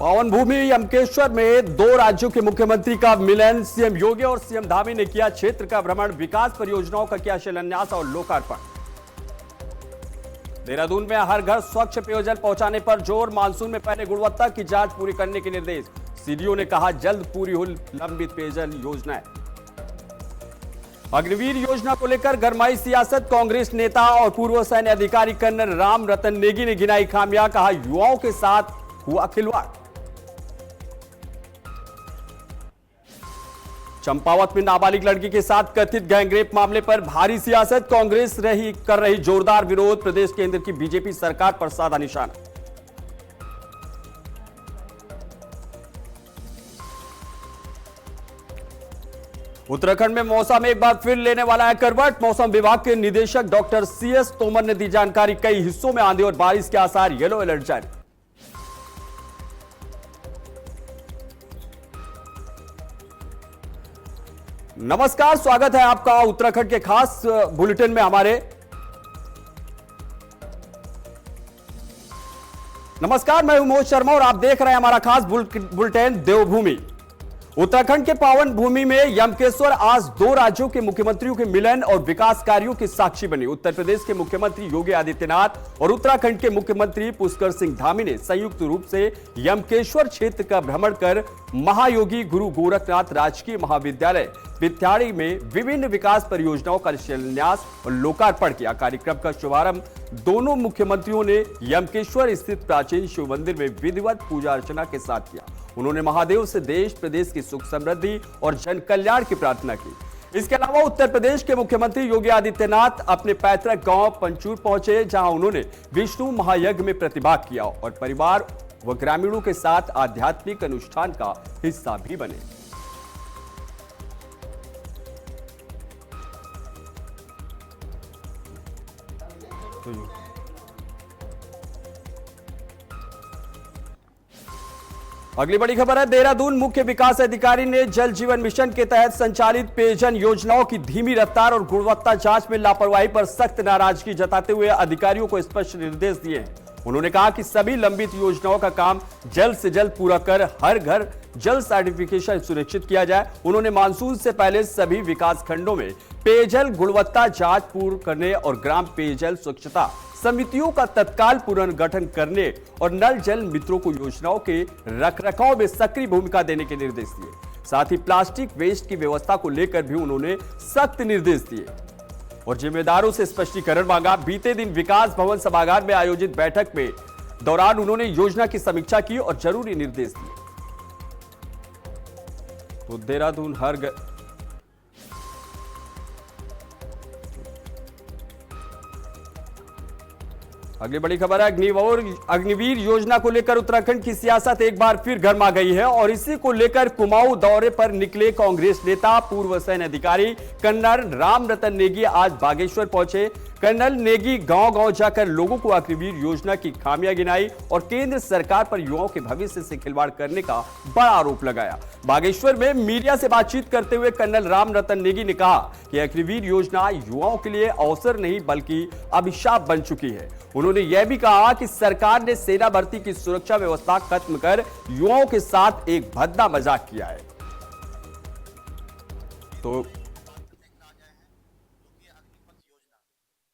पावन भूमि यमकेश्वर में दो राज्यों के मुख्यमंत्री का मिलन। सीएम योगी और सीएम धामी ने किया क्षेत्र का भ्रमण, विकास परियोजनाओं का किया शिलान्यास और लोकार्पण। देहरादून में हर घर स्वच्छ पेयजल पहुंचाने पर जोर, मानसून में पहले गुणवत्ता की जांच पूरी करने के निर्देश। सीडीओ ने कहा जल्द पूरी हो लंबित पेयजल योजनाएं। अग्निवीर योजना को लेकर गरमाई सियासत, कांग्रेस नेता और पूर्व सैन्य अधिकारी कर्नल राम रतन नेगी ने गिनाई खामियां, कहा युवाओं के साथ हुआ खिलवाड़। चंपावत में नाबालिग लड़की के साथ कथित गैंगरेप मामले पर भारी सियासत, कांग्रेस कर रही जोरदार विरोध, प्रदेश केंद्र की बीजेपी सरकार पर साधा निशाना। उत्तराखंड में मौसम एक बार फिर लेने वाला है करवट, मौसम विभाग के निदेशक डॉक्टर सीएस तोमर ने दी जानकारी, कई हिस्सों में आंधी और बारिश के आसार, येलो अलर्ट जारी। नमस्कार, स्वागत है आपका उत्तराखंड के खास बुलेटिन में। नमस्कार, मैं मोहित शर्मा और आप देख रहे हैं हमारा खास बुलेटिन देवभूमि। उत्तराखंड के पावन भूमि में यमकेश्वर आज दो राज्यों के मुख्यमंत्रियों के मिलन और विकास कार्यों की साक्षी बनी। उत्तर प्रदेश के मुख्यमंत्री योगी आदित्यनाथ और उत्तराखंड के मुख्यमंत्री पुष्कर सिंह धामी ने संयुक्त रूप से यमकेश्वर क्षेत्र का भ्रमण कर महायोगी गुरु गोरखनाथ राजकीय महाविद्यालय बिथ्याड़ी में विभिन्न विकास परियोजनाओं का शिलान्यास और लोकार्पण किया। कार्यक्रम का शुभारंभ दोनों मुख्यमंत्रियों ने यमकेश्वर स्थित प्राचीन शिव मंदिर में विधिवत पूजा अर्चना के साथ किया। उन्होंने महादेव से देश प्रदेश की सुख समृद्धि और जन कल्याण की प्रार्थना की। इसके अलावा उत्तर प्रदेश के मुख्यमंत्री योगी आदित्यनाथ अपने पैतृक गांव पंचूर पहुंचे, जहां उन्होंने विष्णु महायज्ञ में प्रतिभाग किया और परिवार व ग्रामीणों के साथ आध्यात्मिक अनुष्ठान का हिस्सा भी बने। अगली बड़ी खबर है, देहरादून मुख्य विकास अधिकारी ने जल जीवन मिशन के तहत संचालित पेयजल योजनाओं की धीमी रफ्तार और गुणवत्ता जांच में लापरवाही पर सख्त नाराजगी जताते हुए अधिकारियों को स्पष्ट निर्देश दिए हैं। उन्होंने कहा कि सभी लंबित योजनाओं का काम जल्द से जल्द पूरा कर हर घर जल सर्टिफिकेशन सुनिश्चित किया जाए। उन्होंने मानसून से पहले सभी विकास खंडों में पेयजल गुणवत्ता जांच पूर्ण करने और ग्राम पेयजल स्वच्छता समितियों का तत्काल पुनर्गठन करने और नल जल मित्रों को योजनाओं के रखरखाव में सक्रिय भूमिका देने के निर्देश दिए। साथ ही प्लास्टिक वेस्ट की व्यवस्था को लेकर भी उन्होंने सख्त निर्देश दिए और जिम्मेदारों से स्पष्टीकरण मांगा। बीते दिन विकास भवन सभागार में आयोजित बैठक में दौरान उन्होंने योजना की समीक्षा की और जरूरी निर्देश दिए। तो देहरादून अगली बड़ी खबर है, अग्निवीर योजना को लेकर उत्तराखंड की सियासत एक बार फिर गर्मा गई है और इसी को लेकर कुमाऊं दौरे पर निकले कांग्रेस नेता पूर्व सैन्य अधिकारी कर्नल राम रतन नेगी आज बागेश्वर पहुंचे। कर्नल नेगी गांव-गांव जाकर लोगों को अग्निवीर योजना की खामियां गिनाई और केंद्र सरकार पर युवाओं के भविष्य से खिलवाड़ करने का बड़ा आरोप लगाया। बागेश्वर में मीडिया से बातचीत करते हुए कर्नल राम रतन नेगी ने कहा कि अग्निवीर योजना युवाओं के लिए अवसर नहीं बल्कि अभिशाप बन चुकी है। उन्होंने यह भी कहा कि सरकार ने सेना भर्ती की सुरक्षा व्यवस्था खत्म कर युवाओं के साथ एक भद्दा मजाक किया है। तो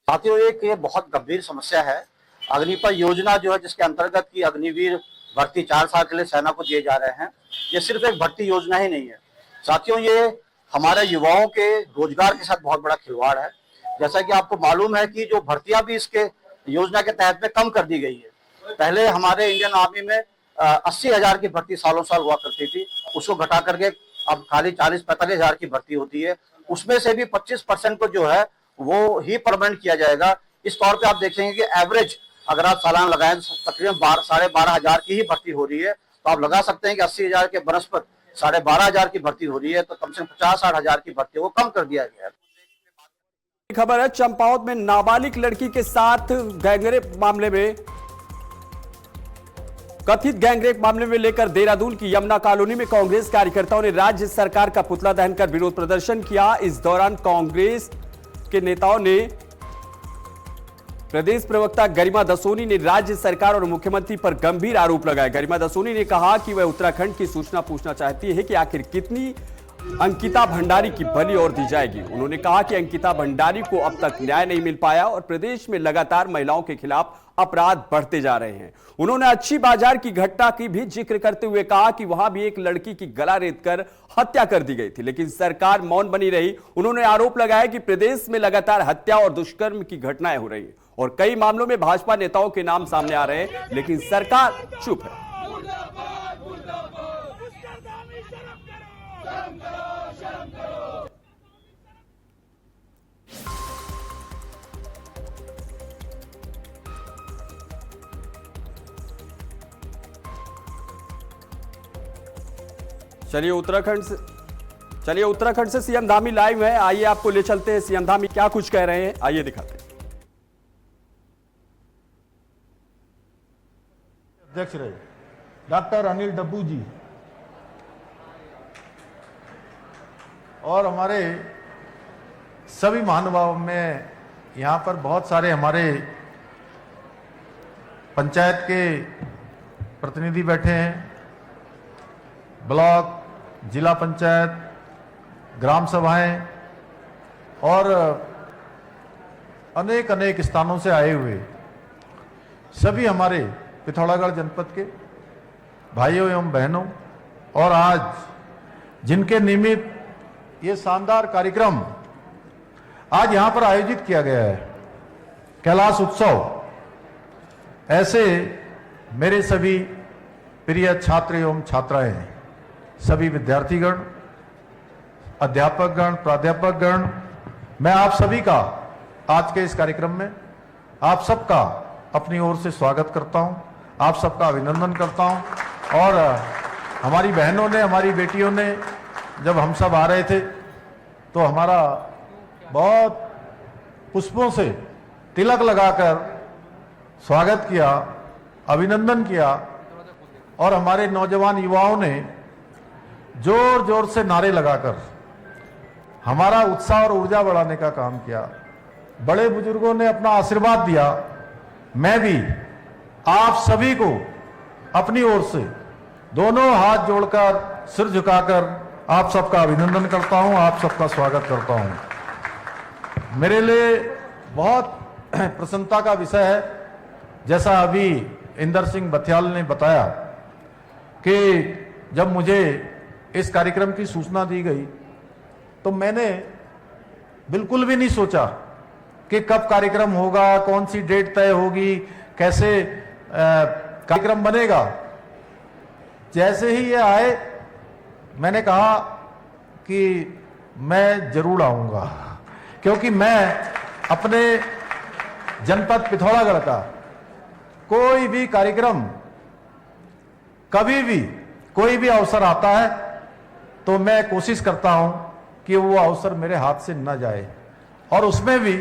साथियों, एक ये बहुत गंभीर समस्या है। अग्निपथ योजना जो है, जिसके अंतर्गत की अग्निवीर भर्ती 4 साल के लिए सेना को दिए जा रहे हैं, ये सिर्फ एक भर्ती योजना ही नहीं है साथियों, ये हमारे युवाओं के रोजगार के साथ बहुत बड़ा खिलवाड़ है। जैसा कि आपको मालूम है कि जो भर्तियां भी इसके योजना के तहत में कम कर दी गई है। पहले हमारे इंडियन आर्मी में 80,000 की भर्ती सालों साल हुआ करती थी, उसको घटा करके अब खाली 40-45 हजार की भर्ती होती है। उसमें से भी 25% को जो है वो ही परमानेंट किया जाएगा। इस तौर पे आप देखेंगे कि एवरेज अगर आप सालाना लगाएं तकरीबन 12,500 हजार की ही भर्ती हो रही है, तो आप लगा सकते हैं कि 80,000 के बनस्पत 12,500 की भर्ती हो रही है, तो कम से कम 50-60 हजार की भर्ती को कम कर दिया गया है। खबर है, चंपावत में नाबालिग लड़की के साथ कथित गैंगरेप मामले में लेकर देहरादून की यमुना कॉलोनी में कांग्रेस कार्यकर्ताओं ने राज्य सरकार का पुतला दहन कर विरोध प्रदर्शन किया। इस दौरान कांग्रेस के नेताओं ने प्रदेश प्रवक्ता गरिमा दसोनी ने राज्य सरकार और मुख्यमंत्री पर गंभीर आरोप लगाए। गरिमा दसोनी ने कहा कि वह उत्तराखंड की सूचना पूछना चाहती है कि आखिर कितनी अंकिता भंडारी की बलि और दी जाएगी। उन्होंने कहा कि अंकिता भंडारी को अब तक न्याय नहीं मिल पाया और प्रदेश में लगातार महिलाओं के खिलाफ अपराध बढ़ते जा रहे हैं। उन्होंने अच्छी बाजार की घटना की भी जिक्र करते हुए कहा कि वहां भी एक लड़की की गला रेतकर हत्या कर दी गई थी, लेकिन सरकार मौन बनी रही। उन्होंने आरोप लगाया कि प्रदेश में लगातार हत्या और दुष्कर्म की घटनाएं हो रही हैं और कई मामलों में भाजपा नेताओं के नाम सामने आ रहे हैं, लेकिन सरकार चुप है। चलिए उत्तराखंड से सीएम धामी लाइव है। आइए आपको ले चलते हैं। सीएम धामी क्या कुछ कह रहे हैं, आइए दिखाते हैं। अध्यक्ष रहे डॉक्टर अनिल डब्बू जी और हमारे सभी महानुभाव में यहाँ पर बहुत सारे हमारे पंचायत के प्रतिनिधि बैठे हैं, ब्लॉक, जिला पंचायत, ग्राम सभाएं और अनेक अनेक स्थानों से आए हुए सभी हमारे पिथौरागढ़ जनपद के भाइयों एवं बहनों और आज जिनके निमित्त ये शानदार कार्यक्रम आज यहां पर आयोजित किया गया है, कैलाश उत्सव, ऐसे मेरे सभी प्रिय छात्र एवं छात्राएं, सभी विद्यार्थीगण, अध्यापकगण, प्राध्यापकगण, मैं आप सभी का आज के इस कार्यक्रम में आप सबका अपनी ओर से स्वागत करता हूं, आप सबका अभिनंदन करता हूं। और हमारी बहनों ने, हमारी बेटियों ने जब हम सब आ रहे थे तो हमारा बहुत पुष्पों से तिलक लगाकर स्वागत किया, अभिनंदन किया और हमारे नौजवान युवाओं ने जोर जोर से नारे लगाकर हमारा उत्साह और ऊर्जा बढ़ाने का काम किया। बड़े बुजुर्गों ने अपना आशीर्वाद दिया। मैं भी आप सभी को अपनी ओर से दोनों हाथ जोड़कर, सिर झुकाकर आप सबका अभिनंदन करता हूं, आप सबका स्वागत करता हूं। मेरे लिए बहुत प्रसन्नता का विषय है, जैसा अभी इंदर सिंह बथियाल ने बताया कि जब मुझे इस कार्यक्रम की सूचना दी गई तो मैंने बिल्कुल भी नहीं सोचा कि कब कार्यक्रम होगा, कौन सी डेट तय होगी, कैसे कार्यक्रम बनेगा। जैसे ही ये आए मैंने कहा कि मैं जरूर आऊंगा, क्योंकि मैं अपने जनपद पिथौरागढ़ का कोई भी कार्यक्रम, कभी भी कोई भी अवसर आता है तो मैं कोशिश करता हूं कि वो अवसर मेरे हाथ से न जाए, और उसमें भी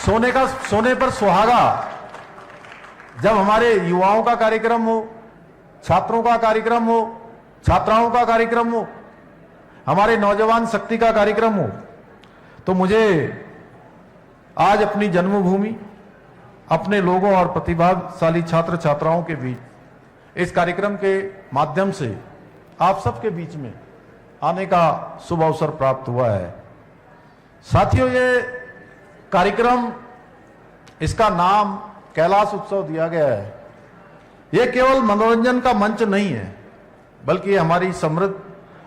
सोने पर सुहागा, जब हमारे युवाओं का कार्यक्रम हो, छात्रों का कार्यक्रम हो, छात्राओं का कार्यक्रम हो, हमारे नौजवान शक्ति का कार्यक्रम हो, तो मुझे आज अपनी जन्मभूमि, अपने लोगों और प्रतिभाशाली छात्र छात्राओं के बीच इस कार्यक्रम के माध्यम से आप सबके बीच में आने का शुभ अवसर प्राप्त हुआ है। साथियों, ये कार्यक्रम, इसका नाम कैलाश उत्सव दिया गया है। ये केवल मनोरंजन का मंच नहीं है, बल्कि ये हमारी समृद्ध,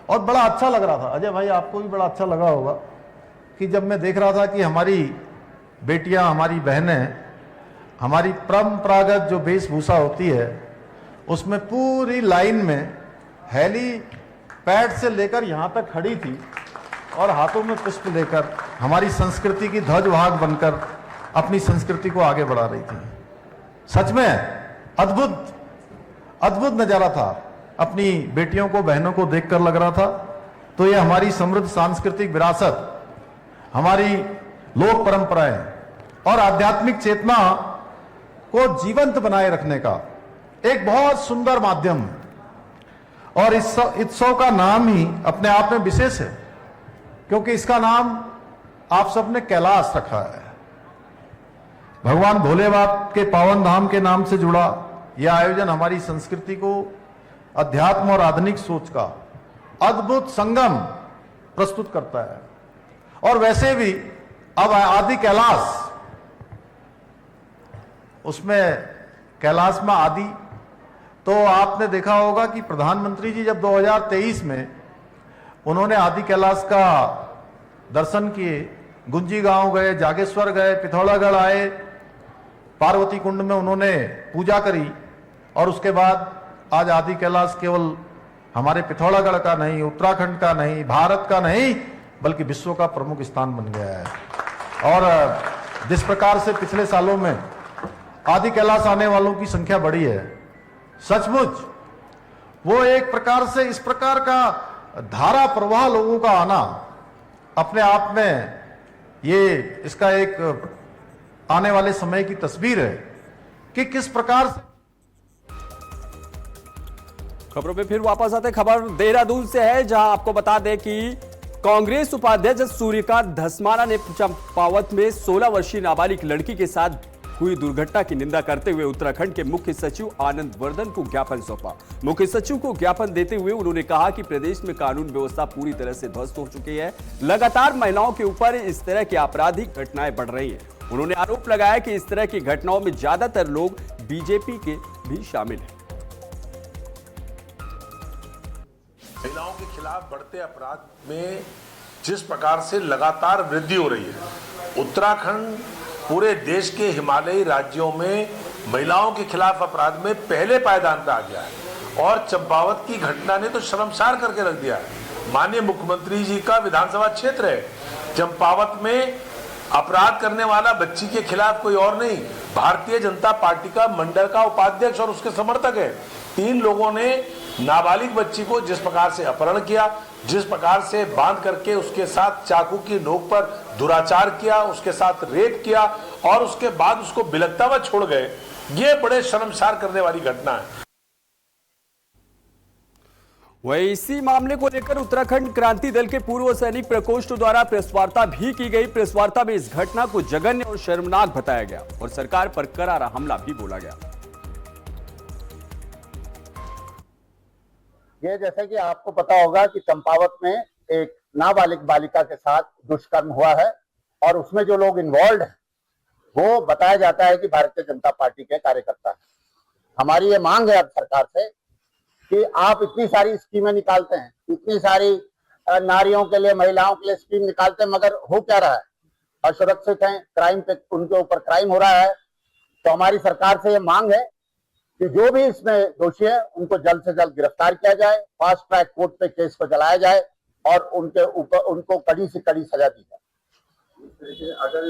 और बड़ा अच्छा लग रहा था, अजय भाई आपको भी बड़ा अच्छा लगा होगा कि जब मैं देख रहा था कि हमारी बेटियां, हमारी बहनें, हमारी परंपरागत जो वेशभूषा होती है उसमें पूरी लाइन में हेलीपैड से लेकर यहां तक खड़ी थी और हाथों में पुष्प लेकर हमारी संस्कृति की ध्वजवाहक बनकर अपनी संस्कृति को आगे बढ़ा रही थी। सच में अद्भुत अद्भुत नजारा था। अपनी बेटियों को, बहनों को देखकर लग रहा था तो ये हमारी समृद्ध सांस्कृतिक विरासत, हमारी लोक परंपराएं और आध्यात्मिक चेतना को जीवंत बनाए रखने का एक बहुत सुंदर माध्यम है। और इस उत्सव का नाम ही अपने आप में विशेष है, क्योंकि इसका नाम आप सबने कैलाश रखा है। भगवान भोलेबाबा के पावन धाम के नाम से जुड़ा यह आयोजन हमारी संस्कृति को अध्यात्म और आधुनिक सोच का अद्भुत संगम प्रस्तुत करता है। और वैसे भी अब आदि कैलाश, उसमें कैलाश में आदि, तो आपने देखा होगा कि प्रधानमंत्री जी जब 2023 में उन्होंने आदि कैलाश का दर्शन किए, गुंजी गांव गए, जागेश्वर गए, पिथौरागढ़ आए, पार्वती कुंड में उन्होंने पूजा करी, और उसके बाद आज आदि कैलाश केवल हमारे पिथौरागढ़ का नहीं, उत्तराखंड का नहीं, भारत का नहीं, बल्कि विश्व का प्रमुख स्थान बन गया है। और जिस प्रकार से पिछले सालों में आदि कैलाश आने वालों की संख्या बढ़ी है, सचमुच वो एक प्रकार से इस प्रकार का धारा प्रवाह लोगों का आना अपने आप में ये इसका एक आने वाले समय की तस्वीर है कि किस प्रकार से। खबरों में फिर वापस आते, खबर देहरादून से है, जहां आपको बता दें कि कांग्रेस उपाध्यक्ष सूर्यकांत धस्माना ने चंपावत में 16 वर्षीय नाबालिग लड़की के साथ हुई दुर्घटना की निंदा करते हुए उत्तराखंड के मुख्य सचिव आनंद वर्धन को ज्ञापन सौंपा। मुख्य सचिव को ज्ञापन देते हुए उन्होंने कहा कि प्रदेश में कानून व्यवस्था पूरी तरह से ध्वस्त हो चुकी है, लगातार महिलाओं के ऊपर इस तरह की आपराधिक घटनाएं बढ़ रही हैं। उन्होंने आरोप लगाया कि इस तरह की घटनाओं में ज्यादातर लोग बीजेपी के भी शामिल हैं। महिलाओं के खिलाफ बढ़ते अपराध में जिस प्रकार से लगातार वृद्धि हो रही है, उत्तराखंड पूरे देश के हिमालयी राज्यों में महिलाओं के खिलाफ अपराध में पहले पायदान पे आ गया है। और चंपावत की घटना ने तो शर्मसार करके रख दिया है। माननीय मुख्यमंत्री जी का विधानसभा क्षेत्र है, चंपावत में अपराध करने वाला बच्ची के खिलाफ कोई और नहीं, भारतीय जनता पार्टी का मंडल का उपाध्यक्ष और उसके समर्थक है। 3 लोगों ने नाबालिग बच्ची को जिस प्रकार से अपहरण किया, जिस प्रकार से बांध करके उसके साथ चाकू की नोक पर दुराचार किया, उसके साथ रेप किया और उसके बाद उसको बिलखता हुआ छोड़ गए, ये बड़े शर्मसार करने वाली घटना है। वहीं इसी मामले को लेकर उत्तराखंड क्रांति दल के पूर्व सैनिक प्रकोष्ठ द्वारा प्रेस वार्ता भी की गई। प्रेस वार्ता में इस घटना को जघन्य और शर्मनाक बताया गया और सरकार पर करारा हमला भी बोला गया। ये जैसे कि आपको पता होगा कि चंपावत में एक नाबालिग बालिका के साथ दुष्कर्म हुआ है और उसमें जो लोग इन्वॉल्व हैं वो बताया जाता है कि भारतीय जनता पार्टी के कार्यकर्ता हैं। हमारी ये मांग है अब सरकार से कि आप इतनी सारी स्कीमें निकालते हैं, इतनी सारी नारियों के लिए, महिलाओं के लिए स्कीम निकालते हैं, मगर हो क्या रहा है? असुरक्षित हैं, क्राइम पे उनके ऊपर क्राइम हो रहा है। तो हमारी सरकार से ये मांग है कि जो भी इसमें दोषी है उनको जल्द से जल्द गिरफ्तार किया जाए, फास्ट ट्रैक कोर्ट पे केस को चलाया जाए और उनके ऊपर उनको कड़ी से कड़ी सजा दी जाए। अगर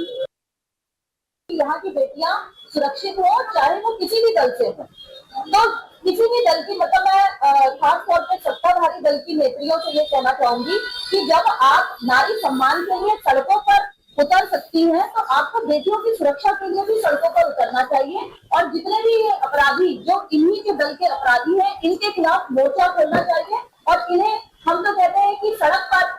यहाँ की बेटियां सुरक्षित हो, चाहे वो किसी भी दल से हो, तो किसी भी दल की, मतलब मैं खास तौर पे सत्ताधारी दल की नेत्रियों से ये कहना चाहूंगी कि जब आप नारी सम्मान के लिए सड़कों पर उतर सकती हैं, तो आपको बेटियों की सुरक्षा के लिए भी सड़कों पर उतरना चाहिए। और जितने भी अपराधी जो इन्हीं के दल के अपराधी हैं, इनके खिलाफ मोर्चा खोलना चाहिए और इन्हें, हम तो कहते हैं कि सड़क पर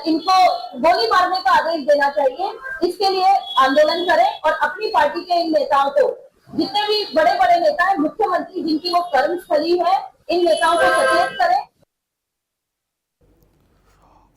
इनको गोली मारने का आदेश देना चाहिए। इसके लिए आंदोलन करें और अपनी पार्टी के इन नेताओं को, जितने भी बड़े बड़े नेता हैं, मुख्यमंत्री जिनकी वो कर्मस्थली है, इन नेताओं को सचेत करें।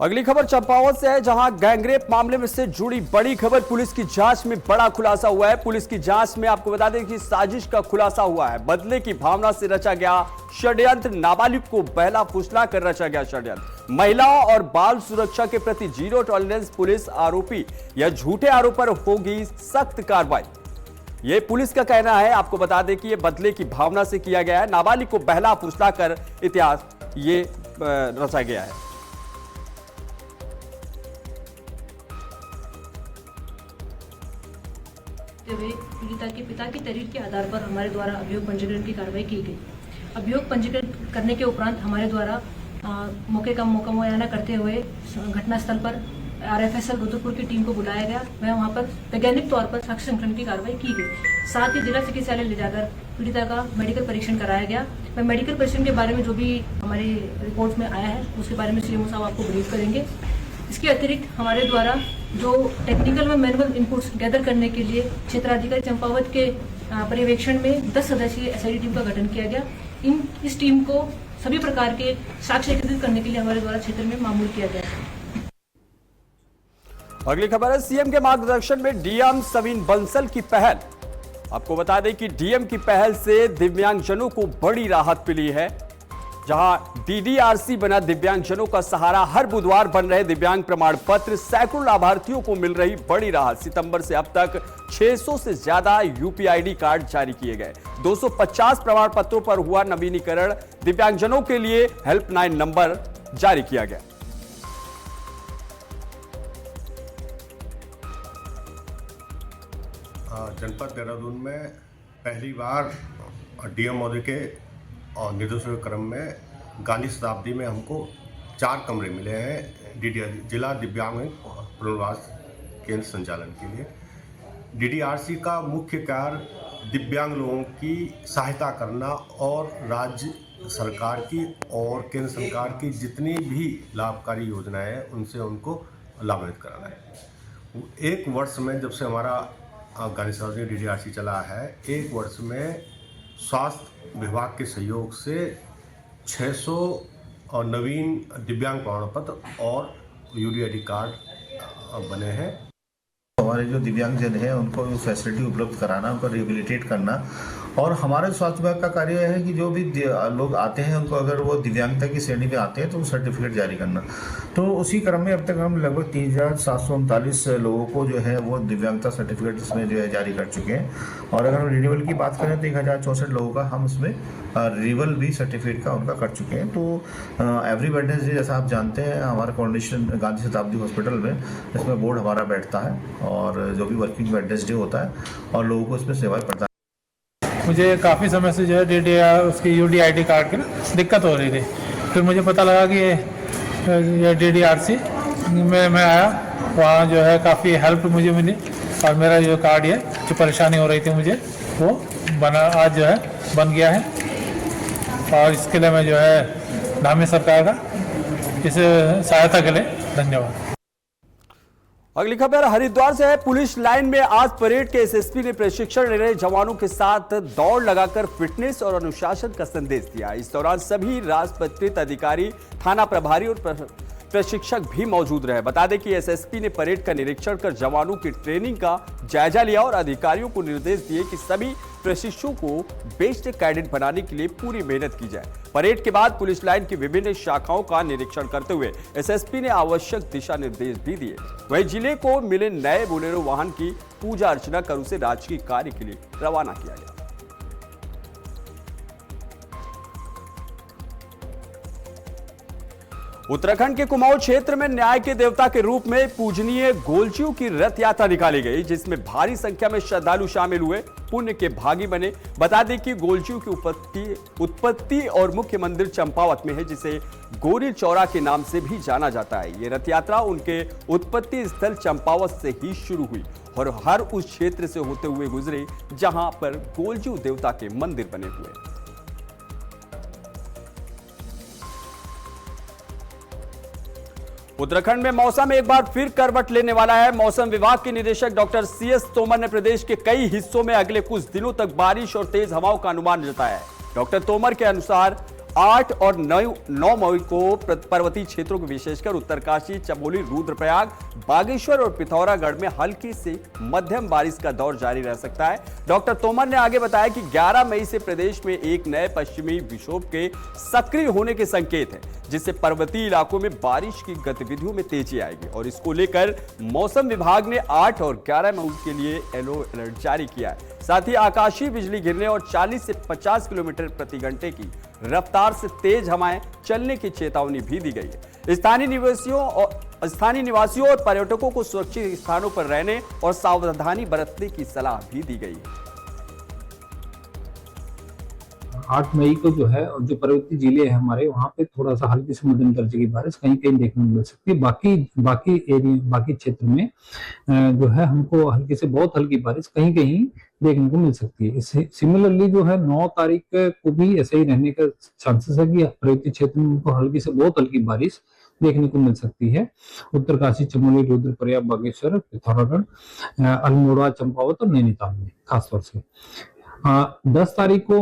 अगली खबर चंपावत से है, जहां गैंगरेप मामले में से जुड़ी बड़ी खबर। पुलिस की जांच में बड़ा खुलासा हुआ है। पुलिस की जांच में आपको बता दें कि साजिश का खुलासा हुआ है। बदले की भावना से रचा गया षड्यंत्र, नाबालिग को बहला फुसला कर रचा गया षड्यंत्र। महिलाओं और बाल सुरक्षा के प्रति जीरो टॉलरेंस। पुलिस आरोपी या झूठे आरोप पर होगी सख्त कार्रवाई, ये पुलिस का कहना है। आपको बता दें कि ये बदले की भावना से किया गया है। नाबालिग को बहला फुसला कर इतिहास ये रचा गया है। पीड़िता के पिता की तहरीर के आधार पर हमारे द्वारा अभियोग पंजीकरण की कार्रवाई की गई। अभियोग पंजीकरण करने के उपरांत हमारे द्वारा मौके का मुआयना करते हुए घटनास्थल पर RFSL रुद्रपुर की टीम को बुलाया गया। वहां पर वैज्ञानिक तौर पर साक्ष्य संकलन की कार्रवाई की गई। साथ ही जिला चिकित्सालय ले जाकर पीड़िता का मेडिकल परीक्षण कराया गया। मेडिकल परीक्षण के बारे में जो भी हमारी रिपोर्ट में आया है उसके बारे में CMO साहब आपको ब्रीफ करेंगे। इसके अतिरिक्त हमारे द्वारा जो टेक्निकल व मैनुअल इनपुट्स गैदर करने के लिए क्षेत्राधिकारी चंपावत के पर्यवेक्षण में 10 सदस्यीय एसआईटी टीम का गठन किया गया। इस टीम को सभी प्रकार के साक्ष्य एकत्रित करने के लिए हमारे द्वारा क्षेत्र में मामूल किया गया है। अगली खबर है, सीएम के मार्गदर्शन में डीएम सवीन बंसल की पहल। आपको बता दें कि डीएम की पहल से दिव्यांगजनों को बड़ी राहत मिली है। जहां डीडीआरसी बना दिव्यांगजनों का सहारा, हर बुधवार बन रहे दिव्यांग प्रमाण पत्र, सैकड़ों लाभार्थियों को मिल रही बड़ी राहत। सितंबर से अब तक 600 से ज्यादा यूपीआईडी कार्ड जारी किए गए। 250 प्रमाण पत्रों पर हुआ नवीनीकरण। दिव्यांगजनों के लिए हेल्पलाइन नंबर जारी किया गया। जनपद देहरादून में पहली बार डीएम महोदय के निर्देशों के क्रम में गांधी शताब्दी में हमको 4 कमरे मिले हैं जिला दिव्यांग पुनर्वास केंद्र संचालन के लिए। डीडीआरसी का मुख्य कार्य दिव्यांग लोगों की सहायता करना और राज्य सरकार की और केंद्र सरकार की जितनी भी लाभकारी योजनाएं हैं उनसे उनको लाभान्वित कराना है। एक वर्ष में जब से हमारा गांधी शताब्दी डीडीआरसी चला है, एक वर्ष में स्वास्थ्य विभाग के सहयोग से 600 और नवीन दिव्यांग प्रमाण पत्र और यूडीआईडी कार्ड बने हैं। हमारे जो दिव्यांगजन हैं उनको फैसिलिटी उपलब्ध कराना, उनको रिहेबिलिटेट करना। और हमारे स्वास्थ्य विभाग का कार्य है कि जो भी लोग आते हैं उनको अगर वो दिव्यांगता की श्रेणी में आते हैं तो सर्टिफिकेट जारी करना। तो उसी क्रम में अब तक हम लगभग 3739 लोगों को जो है वो दिव्यांगता सर्टिफिकेट इसमें जो है जारी कर चुके हैं। और अगर हम रिन्यूअल की बात करें तो 1064 लोगों का हम इसमें रिन्यूअल भी सर्टिफिकेट का उनका कर चुके हैं। तो एवरी वेडनेसडे जैसा आप जानते हैं हमारा कोऑर्डिनेशन गांधी शताब्दी हॉस्पिटल में इसमें बोर्ड हमारा बैठता है और जो भी वर्किंग वेडनेसडे होता है और लोगों को इसमें सेवाएं प्रदान। मुझे काफ़ी समय से जो है उसकी यूडीआईडी कार्ड की दिक्कत हो रही थी। फिर मुझे पता लगा कि ये डीडीआरसी में मैं आया, वहाँ जो है काफ़ी हेल्प मुझे मिली और मेरा जो कार्ड है जो परेशानी हो रही थी मुझे वो बना, आज जो है बन गया है। और इसके लिए मैं जो है धामी सरकार का इस सहायता के लिए धन्यवाद। अगली खबर हरिद्वार से है। पुलिस लाइन में आज परेड के एसएसपी ने प्रशिक्षण ले रहे जवानों के साथ दौड़ लगाकर फिटनेस और अनुशासन का संदेश दिया। इस दौरान सभी राजपत्रित अधिकारी, थाना प्रभारी और प्रशिक्षक भी मौजूद रहे। बता दें कि एसएसपी ने परेड का निरीक्षण कर जवानों की ट्रेनिंग का जायजा लिया और अधिकारियों को निर्देश दिए कि सभी प्रशिक्षुओं को बेस्ट कैडेट बनाने के लिए पूरी मेहनत की जाए। परेड के बाद पुलिस लाइन की विभिन्न शाखाओं का निरीक्षण करते हुए एसएसपी ने आवश्यक दिशा निर्देश भी दिए। वहीं जिले को मिले नए बोलेरो वाहन की पूजा अर्चना कर उसे राजकीय कार्य के लिए रवाना किया गया। उत्तराखंड के कुमाऊं क्षेत्र में न्याय के देवता के रूप में पूजनीय गोलचियों की रथ यात्रा निकाली गई, जिसमें भारी संख्या में श्रद्धालु शामिल हुए, पुण्य के भागी बने। बता दें कि गोलचियों की उत्पत्ति और मुख्य मंदिर चंपावत में है, जिसे गोरी चौरा के नाम से भी जाना जाता है। ये रथ यात्रा उनके उत्पत्ति स्थल चंपावत से ही शुरू हुई और हर उस क्षेत्र से होते हुए गुजरे जहां पर गोलजू देवता के मंदिर बने हुए। उत्तराखंड में मौसम एक बार फिर करवट लेने वाला है। मौसम विभाग के निदेशक डॉक्टर सीएस तोमर ने प्रदेश के कई हिस्सों में अगले कुछ दिनों तक बारिश और तेज हवाओं का अनुमान जताया है। डॉक्टर तोमर के अनुसार 8 और 9 मई को पर्वतीय क्षेत्रों के विशेषकर उत्तरकाशी, चमोली, रुद्रप्रयाग, बागेश्वर और पिथौरागढ़ में हल्की से मध्यम बारिश का दौर जारी रह सकता है। डॉक्टर तोमर ने आगे बताया कि 11 मई से प्रदेश में एक नए पश्चिमी विक्षोभ के सक्रिय होने के संकेत हैं, जिससे पर्वतीय इलाकों में बारिश की गतिविधियों में तेजी आएगी और इसको लेकर मौसम विभाग ने 8 और 11 मई के लिए येलो अलर्ट जारी किया है। साथ ही आकाशीय बिजली गिरने और 40 से 50 किलोमीटर प्रति घंटे की रफ्तार से तेज हवाएं चलने की चेतावनी भी दी गई है। स्थानीय निवासियों और पर्यटकों को सुरक्षित स्थानों पर रहने और सावधानी बरतने की सलाह भी दी गई है। 8 मई को जो है जो पर्वतीय जिले हैं हमारे, वहाँ पे थोड़ा सा हल्की से मध्यम दर्जे की बारिश कहीं कहीं देखने को मिल सकती है। बाकी क्षेत्र में जो है हमको हल्की से बहुत हल्की बारिश कहीं कहीं देखने को मिल सकती है। सिमिलरली जो है 9 तारीख को भी ऐसे ही रहने का चांसेस है कि पर्वतीय क्षेत्र में हमको हल्की से बहुत हल्की बारिश देखने को मिल सकती है। उत्तरकाशी, चमोली, रुद्रप्रयाग, बागेश्वर, पिथौरागढ़, अल्मोड़ा, चंपावत और नैनीताल में खासतौर से 10 तारीख को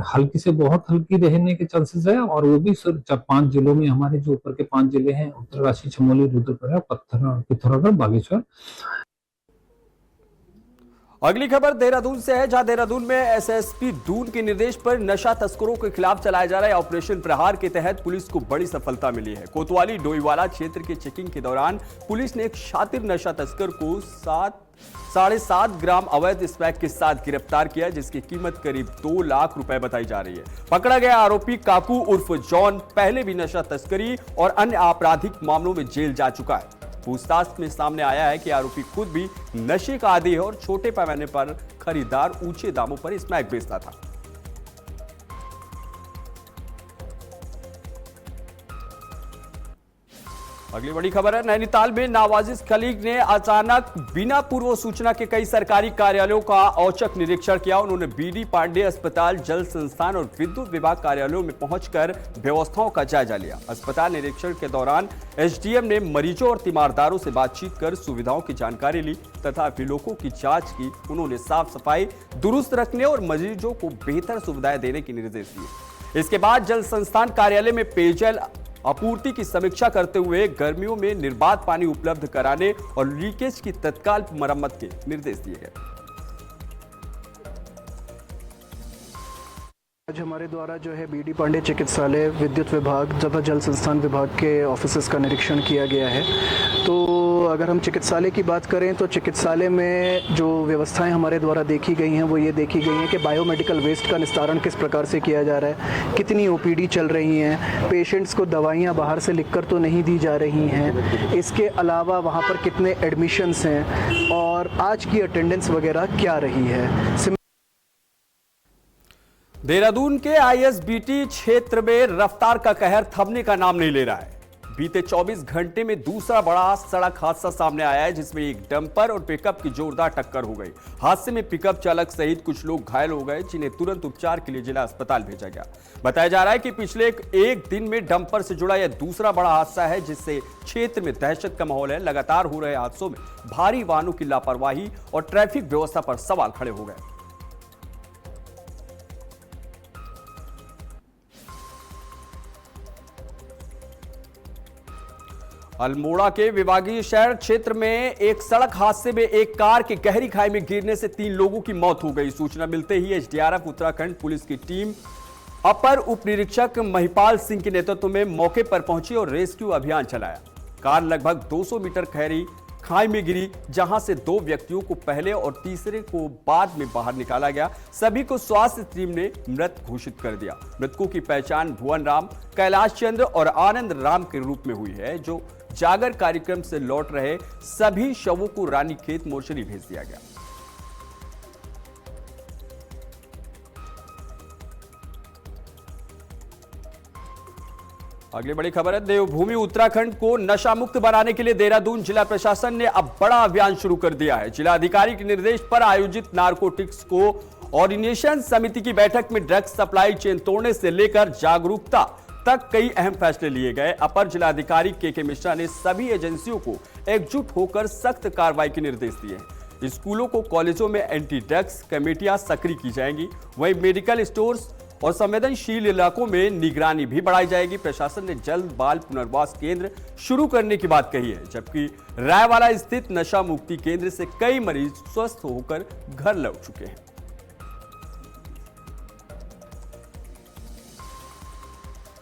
हल्की से बहुत हल्की रहने के चांसेस है, और वो भी सिर्फ 5 जिलों में, हमारे जो ऊपर के 5 जिले हैं, उत्तरकाशी, चमोली, रुद्रप्रयाग, पिथौरागढ़, बागेश्वर। अगली खबर देहरादून से है, जहां देहरादून में एसएसपी दून के निर्देश पर नशा तस्करों के खिलाफ चलाए जा रहे ऑपरेशन प्रहार के तहत पुलिस को बड़ी सफलता मिली है। कोतवाली डोईवाला क्षेत्र के चेकिंग के दौरान पुलिस ने एक शातिर नशा तस्कर को 7.5 ग्राम अवैध स्मैक के साथ गिरफ्तार किया, जिसकी कीमत करीब 2 लाख रुपए बताई जा रही है। पकड़ा गया आरोपी काकू उर्फ जॉन पहले भी नशा तस्करी और अन्य आपराधिक मामलों में जेल जा चुका है। पूछताछ में सामने आया है कि आरोपी खुद भी नशे का आदी है और छोटे पैमाने पर खरीदार ऊंचे दामों पर स्मैक बेचता था। अगली बड़ी खबर है, नैनीताल में नावाजिज खलीक ने अचानक बिना पूर्व सूचना के कई सरकारी कार्यालयों का औचक निरीक्षण किया। उन्होंने बीडी पांडे अस्पताल, जल संस्थान और विद्युत विभाग कार्यालयों में पहुंचकर व्यवस्थाओं का जायजा लिया। अस्पताल निरीक्षण के दौरान एसडीएम ने मरीजों और तीमारदारों से बातचीत कर सुविधाओं की जानकारी ली तथा विलोकों की जांच की। उन्होंने साफ सफाई दुरुस्त रखने और मरीजों को बेहतर सुविधाएं देने के निर्देश दिए। इसके बाद जल संस्थान कार्यालय में पेयजल आपूर्ति की समीक्षा करते हुए गर्मियों में निर्बाध पानी उपलब्ध कराने और लीकेज की तत्काल मरम्मत के निर्देश दिए गए। आज हमारे द्वारा जो है बीडी पांडे चिकित्सालय, विद्युत विभाग तथा जल संस्थान विभाग के ऑफिसेस का निरीक्षण किया गया है। तो अगर हम चिकित्सालय की बात करें तो चिकित्सालय में जो व्यवस्थाएं हमारे द्वारा देखी गई हैं वो ये देखी गई हैं कि बायोमेडिकल वेस्ट का निस्तारण किस प्रकार से किया जा रहा है, कितनी ओपीडी चल रही हैं, पेशेंट्स को दवाइयाँ बाहर से लिखकर तो नहीं दी जा रही हैं, इसके अलावा वहाँ पर कितने एडमिशन्स हैं और आज की अटेंडेंस वगैरह क्या रही है। देहरादून के आईएसबीटी क्षेत्र में रफ्तार का कहर थमने का नाम नहीं ले रहा है। बीते 24 घंटे में दूसरा बड़ा सड़क हादसा सामने आया है, जिसमें एक डंपर और पिकअप की जोरदार टक्कर हो गई। हादसे में पिकअप चालक सहित कुछ लोग घायल हो गए, जिन्हें तुरंत उपचार के लिए जिला अस्पताल भेजा गया। बताया जा रहा है कि पिछले एक दिन में डंपर से जुड़ा यह दूसरा बड़ा हादसा है, जिससे क्षेत्र में दहशत का माहौल है। लगातार हो रहे हादसों में भारी वाहनों की लापरवाही और ट्रैफिक व्यवस्था पर सवाल खड़े हो गए। अल्मोड़ा के विभागीय शहर क्षेत्र में एक सड़क हादसे में एक कार के गहरी खाई में गिरने से 3 लोगों की मौत हो गई। सूचना मिलते ही एसडीआरएफ उत्तराखंड पुलिस की टीम अपर उप निरीक्षक महिपाल सिंह के नेतृत्व में मौके पर पहुंची और रेस्क्यू अभियान चलाया। कार लगभग 200 मीटर गहरी खाई में गिरी, जहां से 2 व्यक्तियों को पहले और तीसरे को बाद में बाहर निकाला गया। सभी को स्वास्थ्य टीम ने मृत घोषित कर दिया। मृतकों की पहचान भुवन राम, कैलाश चंद्र और आनंद राम के रूप में हुई है, जो जागर कार्यक्रम से लौट रहे। सभी शवों को रानीखेत मोर्चरी भेज दिया गया। अगली बड़ी खबर है, देवभूमि उत्तराखंड को नशा मुक्त बनाने के लिए देहरादून जिला प्रशासन ने अब बड़ा अभियान शुरू कर दिया है। जिला अधिकारी के निर्देश पर आयोजित नारकोटिक्स को ऑर्डिनेशन समिति की बैठक में ड्रग्स सप्लाई चेन तोड़ने से लेकर जागरूकता तक कई अहम फैसले लिए गए। अपर जिलाधिकारी के मिश्रा ने सभी एजेंसियों को एकजुट होकर सख्त कार्रवाई के निर्देश दिए हैं। स्कूलों को कॉलेजों में एंटी ड्रग्स कमेटियां सक्रिय की जाएंगी। वहीं मेडिकल स्टोर्स और संवेदनशील इलाकों में निगरानी भी बढ़ाई जाएगी। प्रशासन ने जल्द बाल पुनर्वास केंद्र शुरू करने की बात कही है, जबकि रायवाला स्थित नशा मुक्ति केंद्र से कई मरीज स्वस्थ होकर घर लौट चुके हैं।